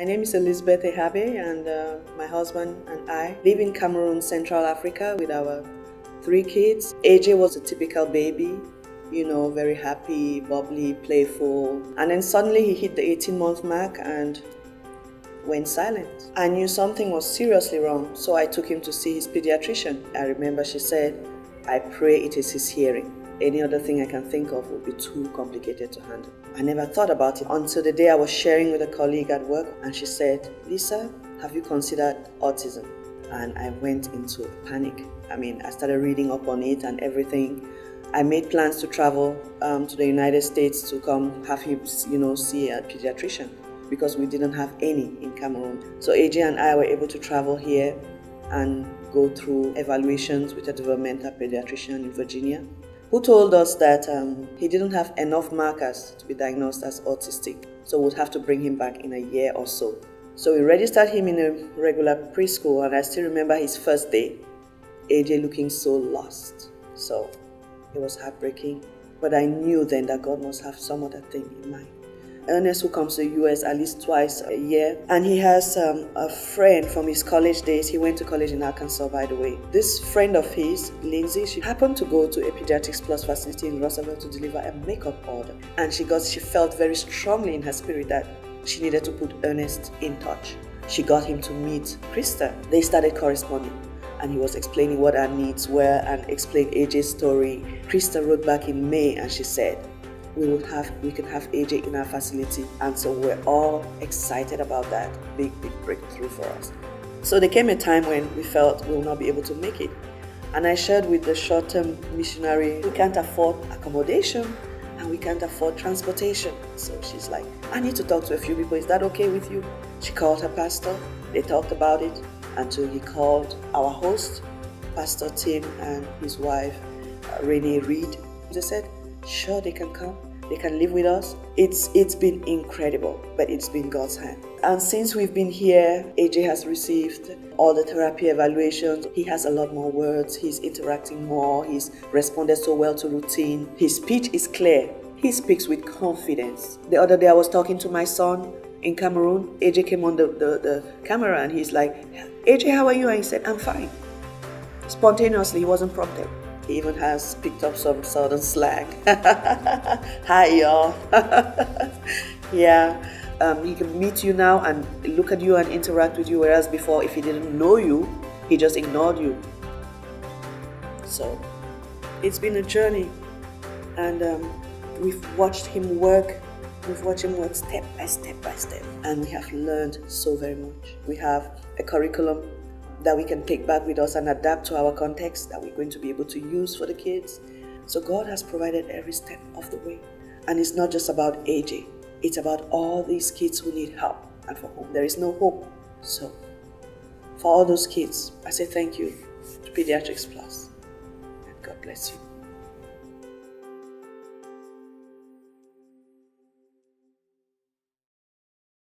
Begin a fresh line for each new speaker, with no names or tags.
My name is Elizabeth Ehabe, and my husband and I live in Cameroon, Central Africa, with our 3 kids. AJ was a typical baby, very happy, bubbly, playful. And then suddenly he hit the 18-month mark and went silent. I knew something was seriously wrong, so I took him to see his pediatrician. I remember she said, "I pray it is his hearing. Any other thing I can think of would be too complicated to handle." I never thought about it until the day I was sharing with a colleague at work, and she said, "Lisa, have you considered autism?" And I went into panic. I started reading up on it and everything. I made plans to travel to the United States to come have him, see a pediatrician, because we didn't have any in Cameroon. So AJ and I were able to travel here and go through evaluations with a developmental pediatrician in Virginia, who told us that he didn't have enough markers to be diagnosed as autistic, so we'd have to bring him back in a year or so. So we registered him in a regular preschool, and I still remember his first day, AJ looking so lost. So it was heartbreaking, but I knew then that God must have some other thing in mind. Ernest, who comes to the US at least twice a year, and he has a friend from his college days. He went to college in Arkansas, by the way. This friend of his, Lindsay, she happened to go to a Pediatrics Plus facility in Russellville to deliver a makeup order, and she felt very strongly in her spirit that she needed to put Ernest in touch. She got him to meet Krista. They started corresponding, and he was explaining what our needs were and explained AJ's story. Krista wrote back in May, and she said, we can have AJ in our facility. And so we're all excited about that big breakthrough for us. So there came a time when we felt we will not be able to make it. And I shared with the short-term missionary, we can't afford accommodation and we can't afford transportation. So she's like, I need to talk to a few people. Is that okay with you? She called her pastor. They talked about it until he called our host, Pastor Tim, and his wife, Renee Reed. They said, sure, they can come. They can live with us. It's been incredible, but it's been God's hand. And since we've been here, AJ has received all the therapy evaluations. He has a lot more words. He's interacting more. He's responded so well to routine. His speech is clear. He speaks with confidence. The other day I was talking to my son in Cameroon. AJ came on the camera and he's like, AJ, how are you? And he said, I'm fine. Spontaneously, he wasn't prompted. He even has picked up some southern slang. Hi, y'all. Yeah. He can meet you now and look at you and interact with you, whereas before, if he didn't know you, he just ignored you. So it's been a journey, and we've watched him work. We've watched him work step by step, and we have learned so very much. We have a curriculum that we can take back with us and adapt to our context that we're going to be able to use for the kids. So God has provided every step of the way. And it's not just about AJ. It's about all these kids who need help and for whom there is no hope. So for all those kids, I say thank you to Pediatrics Plus. And God bless you.